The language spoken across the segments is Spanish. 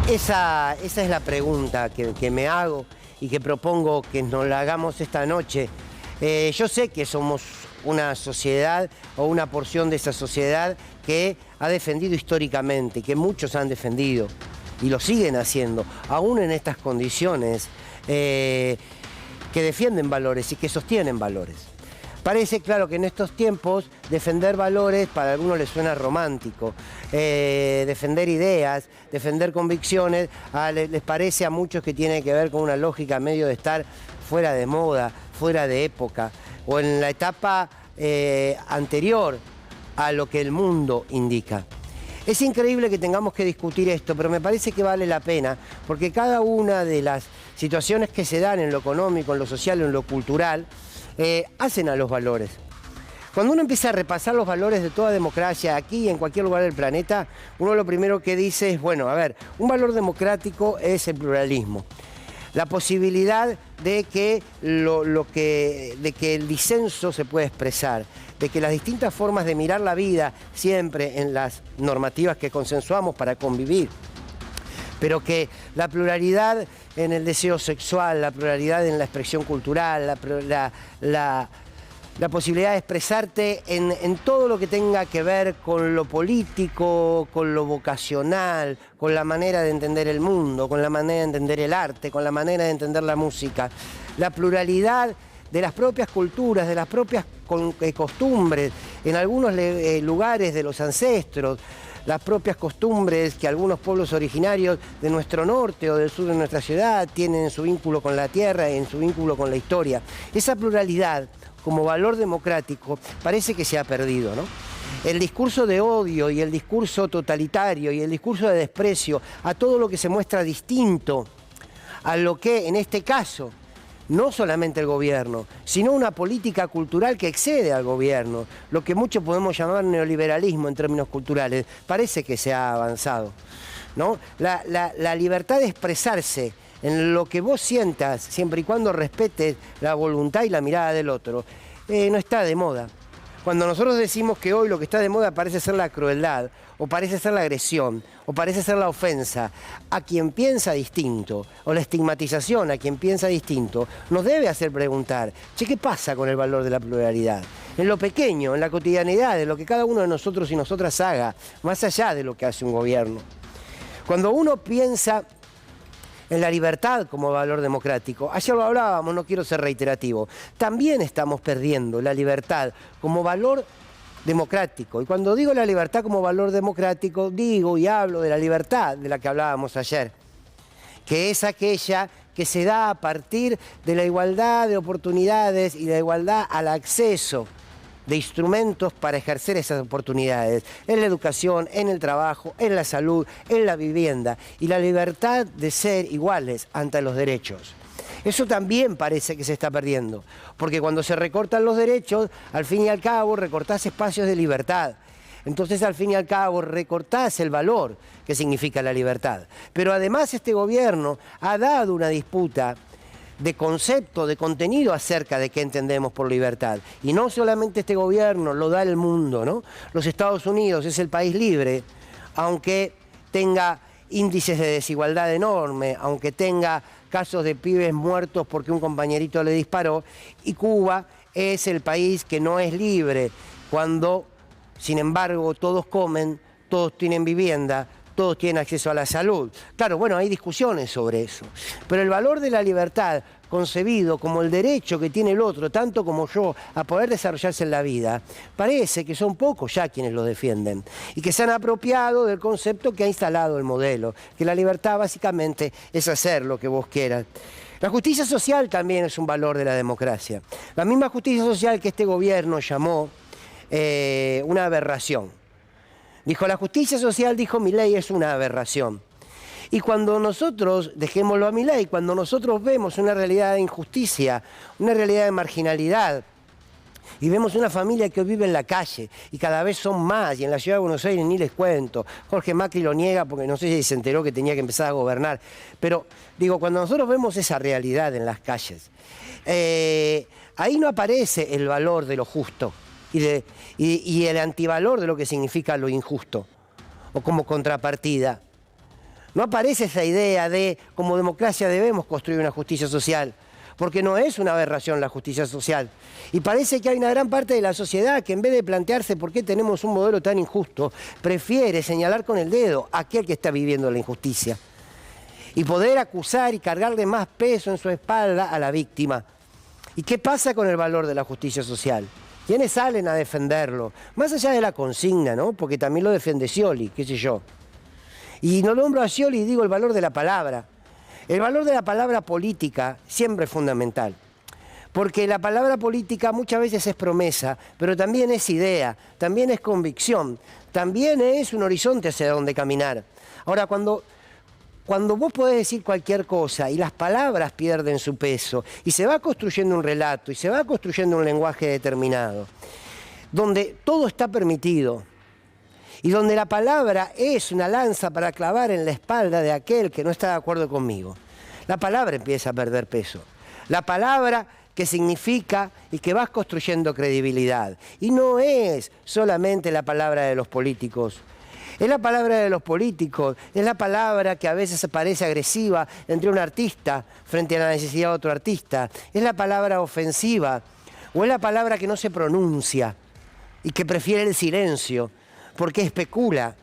Esa es la pregunta que me hago y que propongo que nos la hagamos esta noche. Yo sé que somos una sociedad o una porción de esa sociedad que ha defendido históricamente, que muchos han defendido y lo siguen haciendo, aún en estas condiciones, que defienden valores y que sostienen valores. Parece claro que en estos tiempos defender valores para algunos les suena romántico, defender ideas, defender convicciones, les parece a muchos que tiene que ver con una lógica medio de estar fuera de moda, fuera de época, o en la etapa anterior a lo que el mundo indica. Es increíble que tengamos que discutir esto, pero me parece que vale la pena, porque cada una de las situaciones que se dan en lo económico, en lo social, en lo cultural, hacen a los valores. Cuando uno empieza a repasar los valores de toda democracia, aquí y en cualquier lugar del planeta, uno lo primero que dice es, bueno, a ver, un valor democrático es el pluralismo. La posibilidad de que, de que el disenso se pueda expresar, de que las distintas formas de mirar la vida, siempre en las normativas que consensuamos para convivir, pero que la pluralidad en el deseo sexual, la pluralidad en la expresión cultural, la posibilidad de expresarte en todo lo que tenga que ver con lo político, con lo vocacional, con la manera de entender el mundo, con la manera de entender el arte, con la manera de entender la música. La pluralidad de las propias culturas, de las propias costumbres, en algunos lugares de los ancestros, las propias costumbres que algunos pueblos originarios de nuestro norte o del sur de nuestra ciudad tienen en su vínculo con la tierra y en su vínculo con la historia. Esa pluralidad como valor democrático parece que se ha perdido, ¿no? El discurso de odio y el discurso totalitario y el discurso de desprecio a todo lo que se muestra distinto a lo que en este caso no solamente el gobierno, sino una política cultural que excede al gobierno, lo que muchos podemos llamar neoliberalismo en términos culturales, parece que se ha avanzado, ¿no? La libertad de expresarse en lo que vos sientas, siempre y cuando respetes la voluntad y la mirada del otro, no está de moda. Cuando nosotros decimos que hoy lo que está de moda parece ser la crueldad, o parece ser la agresión, o parece ser la ofensa a quien piensa distinto, o la estigmatización a quien piensa distinto, nos debe hacer preguntar, che, ¿qué pasa con el valor de la pluralidad? En lo pequeño, en la cotidianidad, de lo que cada uno de nosotros y nosotras haga, más allá de lo que hace un gobierno. Cuando uno piensa en la libertad como valor democrático, ayer lo hablábamos, no quiero ser reiterativo, también estamos perdiendo la libertad como valor democrático. Y cuando digo la libertad como valor democrático, digo y hablo de la libertad de la que hablábamos ayer, que es aquella que se da a partir de la igualdad de oportunidades y la igualdad al acceso de instrumentos para ejercer esas oportunidades, en la educación, en el trabajo, en la salud, en la vivienda, y la libertad de ser iguales ante los derechos. Eso también parece que se está perdiendo, porque cuando se recortan los derechos, al fin y al cabo recortás espacios de libertad. Entonces, al fin y al cabo, recortás el valor que significa la libertad. Pero además este gobierno ha dado una disputa de concepto, de contenido acerca de qué entendemos por libertad. Y no solamente este gobierno, lo da el mundo, ¿no? Los Estados Unidos es el país libre, aunque tenga índices de desigualdad enorme, aunque tenga casos de pibes muertos porque un compañerito le disparó, y Cuba es el país que no es libre, cuando, sin embargo, todos comen, todos tienen vivienda, todos tienen acceso a la salud. Claro, bueno, hay discusiones sobre eso. Pero el valor de la libertad, concebido como el derecho que tiene el otro, tanto como yo, a poder desarrollarse en la vida, parece que son pocos ya quienes lo defienden. Y que se han apropiado del concepto que ha instalado el modelo, que la libertad básicamente es hacer lo que vos quieras. La justicia social también es un valor de la democracia. La misma justicia social que este gobierno llamó una aberración. Dijo, la justicia social, dijo Milei, es una aberración. Y cuando nosotros, dejémoslo a Milei, cuando nosotros vemos una realidad de injusticia, una realidad de marginalidad, y vemos una familia que vive en la calle, y cada vez son más, y en la ciudad de Buenos Aires ni les cuento, Jorge Macri lo niega porque no sé si se enteró que tenía que empezar a gobernar, pero digo, cuando nosotros vemos esa realidad en las calles, ahí no aparece el valor de lo justo, y el antivalor de lo que significa lo injusto, o como contrapartida. No aparece esa idea de, como democracia debemos construir una justicia social, porque no es una aberración la justicia social. Y parece que hay una gran parte de la sociedad que en vez de plantearse por qué tenemos un modelo tan injusto, prefiere señalar con el dedo a aquel que está viviendo la injusticia. Y poder acusar y cargarle más peso en su espalda a la víctima. ¿Y qué pasa con el valor de la justicia social? ¿Quiénes salen a defenderlo? Más allá de la consigna, ¿no? Porque también lo defiende Scioli, qué sé yo. Y no nombro a Scioli y digo el valor de la palabra. El valor de la palabra política siempre es fundamental. Porque la palabra política muchas veces es promesa, pero también es idea, también es convicción, también es un horizonte hacia donde caminar. Ahora, cuando vos podés decir cualquier cosa y las palabras pierden su peso y se va construyendo un relato y se va construyendo un lenguaje determinado, donde todo está permitido y donde la palabra es una lanza para clavar en la espalda de aquel que no está de acuerdo conmigo, la palabra empieza a perder peso. La palabra que significa y que vas construyendo credibilidad. Y no es solamente la palabra de los políticos. Es la palabra de los políticos, es la palabra que a veces parece agresiva entre un artista frente a la necesidad de otro artista. Es la palabra ofensiva o es la palabra que no se pronuncia y que prefiere el silencio porque especula,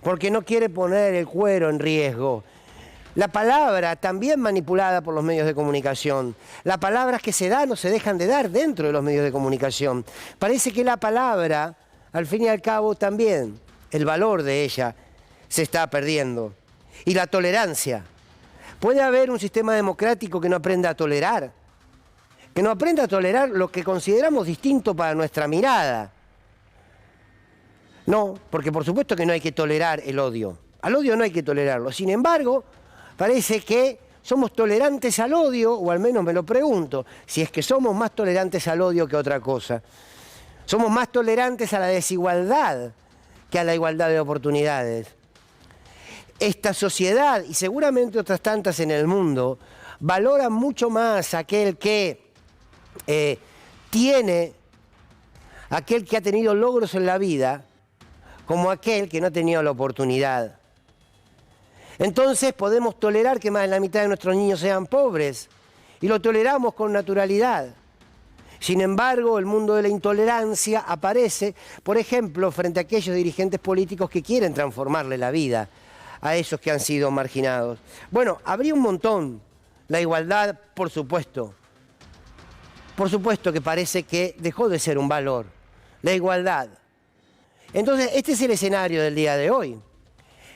porque no quiere poner el cuero en riesgo. La palabra también manipulada por los medios de comunicación. Las palabras que se dan o se dejan de dar dentro de los medios de comunicación. Parece que la palabra, al fin y al cabo, también, el valor de ella se está perdiendo. Y la tolerancia. Puede haber un sistema democrático que no aprenda a tolerar. Que no aprenda a tolerar lo que consideramos distinto para nuestra mirada. No, porque por supuesto que no hay que tolerar el odio. Al odio no hay que tolerarlo. Sin embargo, parece que somos tolerantes al odio, o al menos me lo pregunto, si es que somos más tolerantes al odio que otra cosa. Somos más tolerantes a la desigualdad que a la igualdad de oportunidades. Esta sociedad, y seguramente otras tantas en el mundo, valora mucho más aquel que aquel que ha tenido logros en la vida, como aquel que no ha tenido la oportunidad. Entonces podemos tolerar que más de la mitad de nuestros niños sean pobres, y lo toleramos con naturalidad. Sin embargo, el mundo de la intolerancia aparece, por ejemplo, frente a aquellos dirigentes políticos que quieren transformarle la vida a esos que han sido marginados. Bueno, habría un montón. La igualdad, por supuesto. Por supuesto que parece que dejó de ser un valor. La igualdad. Entonces, este es el escenario del día de hoy.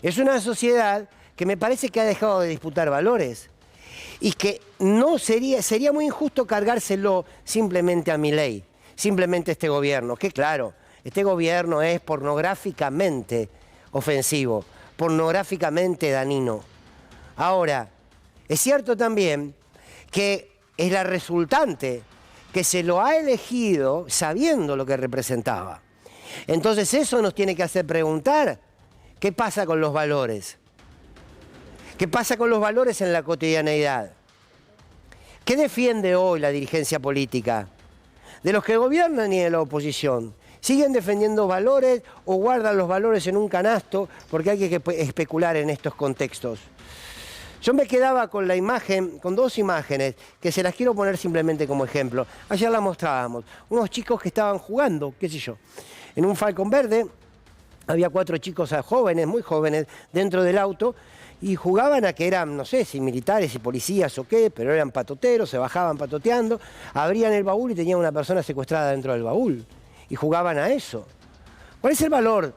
Es una sociedad que me parece que ha dejado de disputar valores y que no sería muy injusto cargárselo simplemente a Milei, simplemente a este gobierno, que claro, este gobierno es pornográficamente ofensivo, pornográficamente dañino. Ahora, es cierto también que es la resultante que se lo ha elegido sabiendo lo que representaba. Entonces eso nos tiene que hacer preguntar, ¿qué pasa con los valores? ¿Qué pasa con los valores en la cotidianeidad? ¿Qué defiende hoy la dirigencia política? ¿De los que gobiernan y de la oposición? ¿Siguen defendiendo valores o guardan los valores en un canasto porque hay que especular en estos contextos? Yo me quedaba con la imagen, con dos imágenes, que se las quiero poner simplemente como ejemplo. Ayer las mostrábamos. Unos chicos que estaban jugando, qué sé yo, en un Falcon verde. Había 4 chicos jóvenes, muy jóvenes, dentro del auto, y jugaban a que eran, no sé, si militares y policías o qué, pero eran patoteros, se bajaban patoteando, abrían el baúl y tenían una persona secuestrada dentro del baúl. Y jugaban a eso. ¿Cuál es el valor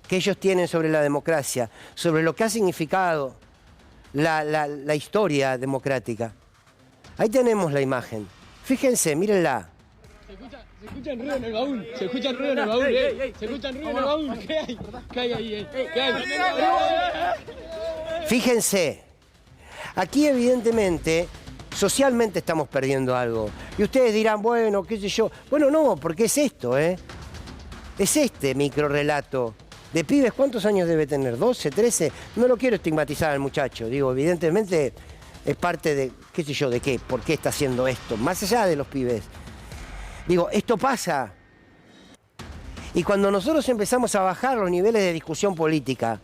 que ellos tienen sobre la democracia, sobre lo que ha significado la historia democrática? Ahí tenemos la imagen. Fíjense, mírenla. Se escuchan ruido en el baúl, se escuchan ruido en el baúl, se escuchan ruido en el baúl, ¿qué hay? ¿Qué hay ahí? ¿Qué hay? Fíjense, aquí evidentemente, socialmente estamos perdiendo algo. Y ustedes dirán, bueno, qué sé yo. Bueno, no, porque es esto, Es este microrrelato de pibes. ¿Cuántos años debe tener? ¿12, 13? No lo quiero estigmatizar al muchacho. Digo, evidentemente es parte de, qué sé yo, de qué, por qué está haciendo esto. Más allá de los pibes. Digo, esto pasa. Y cuando nosotros empezamos a bajar los niveles de discusión política,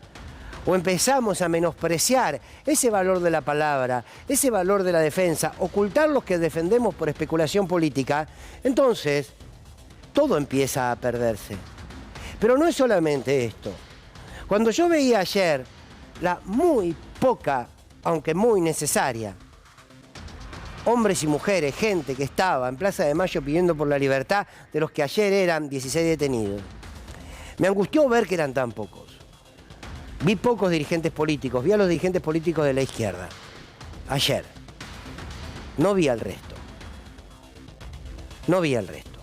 o empezamos a menospreciar ese valor de la palabra, ese valor de la defensa, ocultar los que defendemos por especulación política, entonces todo empieza a perderse. Pero no es solamente esto. Cuando yo veía ayer la muy poca, aunque muy necesaria, hombres y mujeres, gente que estaba en Plaza de Mayo pidiendo por la libertad de los que ayer eran 16 detenidos, me angustió ver que eran tan pocos. Vi pocos dirigentes políticos, vi a los dirigentes políticos de la izquierda, ayer. No vi al resto. No vi al resto.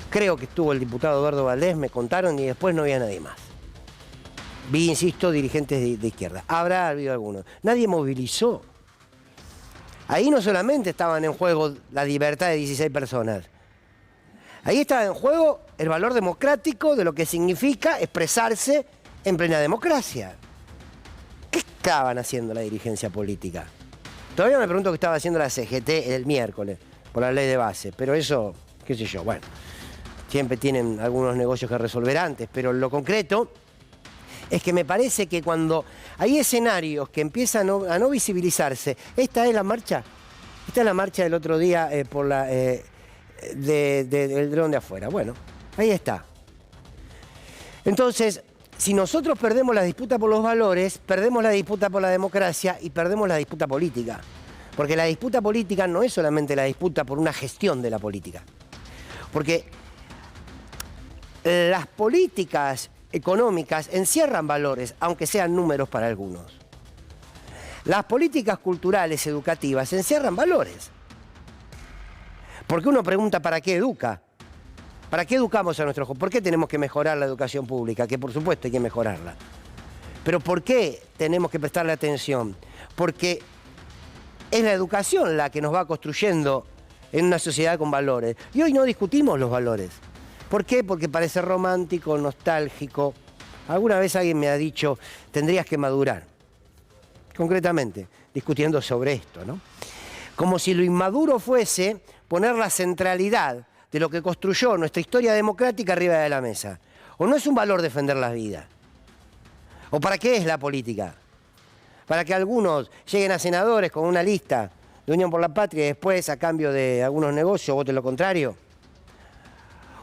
Creo que estuvo el diputado Eduardo Valdés, me contaron, y después no había nadie más. Vi, insisto, dirigentes de izquierda. Habrá habido algunos. Nadie movilizó. Ahí no solamente estaban en juego la libertad de 16 personas. Ahí estaba en juego el valor democrático de lo que significa expresarse en plena democracia. ¿Qué estaban haciendo la dirigencia política? Todavía me pregunto qué estaba haciendo la CGT el miércoles, por la ley de base, pero eso, qué sé yo, bueno, siempre tienen algunos negocios que resolver antes, pero lo concreto es que me parece que cuando hay escenarios que empiezan a no visibilizarse, esta es la marcha del otro día por la del dron de afuera. Bueno, ahí está. Entonces, si nosotros perdemos la disputa por los valores, perdemos la disputa por la democracia y perdemos la disputa política. Porque la disputa política no es solamente la disputa por una gestión de la política. Porque las políticas económicas encierran valores, aunque sean números para algunos. Las políticas culturales, educativas, encierran valores. Porque uno pregunta, ¿para qué educa? ¿Para qué educamos a nuestros jóvenes? ¿Por qué tenemos que mejorar la educación pública? Que por supuesto hay que mejorarla. Pero ¿por qué tenemos que prestarle atención? Porque es la educación la que nos va construyendo en una sociedad con valores. Y hoy no discutimos los valores. ¿Por qué? Porque parece romántico, nostálgico. Alguna vez alguien me ha dicho, tendrías que madurar. Concretamente, discutiendo sobre esto, ¿no? Como si lo inmaduro fuese poner la centralidad de lo que construyó nuestra historia democrática arriba de la mesa. ¿O no es un valor defender las vidas? ¿O para qué es la política? ¿Para que algunos lleguen a senadores con una lista de Unión por la Patria y después, a cambio de algunos negocios, voten lo contrario?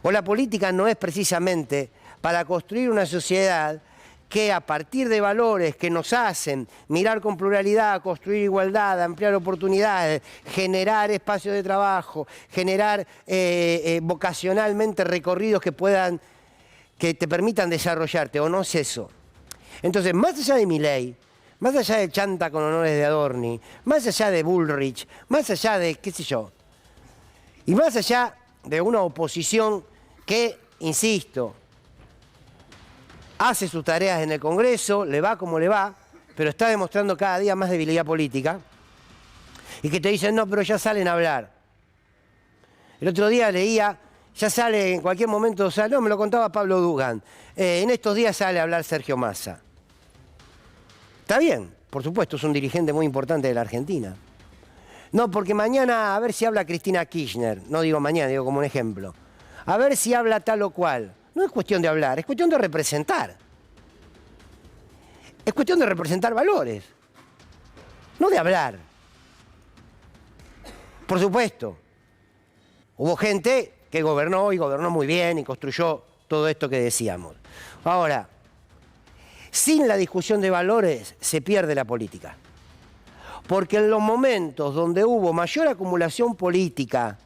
¿O la política no es precisamente para construir una sociedad que a partir de valores que nos hacen mirar con pluralidad, construir igualdad, ampliar oportunidades, generar espacios de trabajo, generar vocacionalmente recorridos que te permitan desarrollarte? ¿O no es eso? Entonces, más allá de Milei, más allá de Chanta con honores de Adorni, más allá de Bullrich, más allá de, qué sé yo, y más allá de una oposición que, insisto, hace sus tareas en el Congreso, le va como le va, pero está demostrando cada día más debilidad política, y que te dicen, no, pero ya salen a hablar. El otro día leía, ya sale en cualquier momento, o sea, no, me lo contaba Pablo Dugan, en estos días sale a hablar Sergio Massa. Está bien, por supuesto, es un dirigente muy importante de la Argentina. No, porque mañana a ver si habla Cristina Kirchner, no digo mañana, digo como un ejemplo. A ver si habla tal o cual. No es cuestión de hablar, es cuestión de representar. Es cuestión de representar valores, no de hablar. Por supuesto, hubo gente que gobernó y gobernó muy bien y construyó todo esto que decíamos. Ahora, sin la discusión de valores se pierde la política. Porque en los momentos donde hubo mayor acumulación política,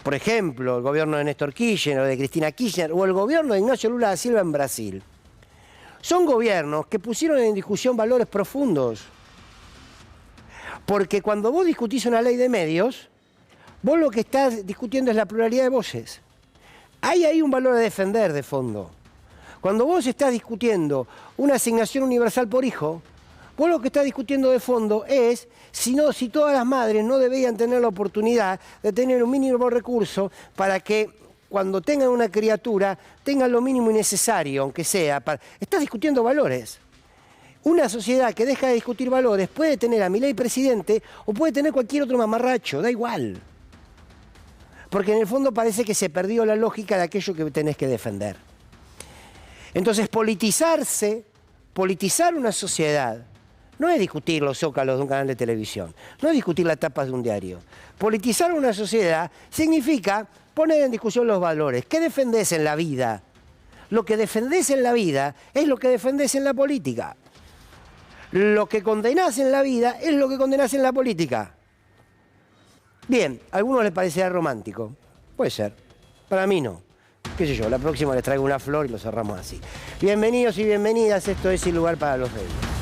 por ejemplo, el gobierno de Néstor Kirchner o de Cristina Kirchner o el gobierno de Ignacio Lula da Silva en Brasil, son gobiernos que pusieron en discusión valores profundos. Porque cuando vos discutís una ley de medios, vos lo que estás discutiendo es la pluralidad de voces. Hay ahí un valor a defender de fondo. Cuando vos estás discutiendo una asignación universal por hijo, vos lo que estás discutiendo de fondo es si todas las madres no deberían tener la oportunidad de tener un mínimo recurso para que cuando tengan una criatura tengan lo mínimo y necesario, aunque sea. Estás discutiendo valores. Una sociedad que deja de discutir valores puede tener a Milei presidente o puede tener cualquier otro mamarracho, da igual. Porque en el fondo parece que se perdió la lógica de aquello que tenés que defender. Entonces, politizar una sociedad, no es discutir los zócalos de un canal de televisión, no es discutir las tapas de un diario. Politizar una sociedad significa poner en discusión los valores. ¿Qué defendés en la vida? Lo que defendés en la vida es lo que defendés en la política. Lo que condenás en la vida es lo que condenás en la política. Bien, a algunos les parecerá romántico. Puede ser. Para mí no. Qué sé yo, la próxima les traigo una flor y lo cerramos así. Bienvenidos y bienvenidas, esto es Sin Lugar para los Reyes.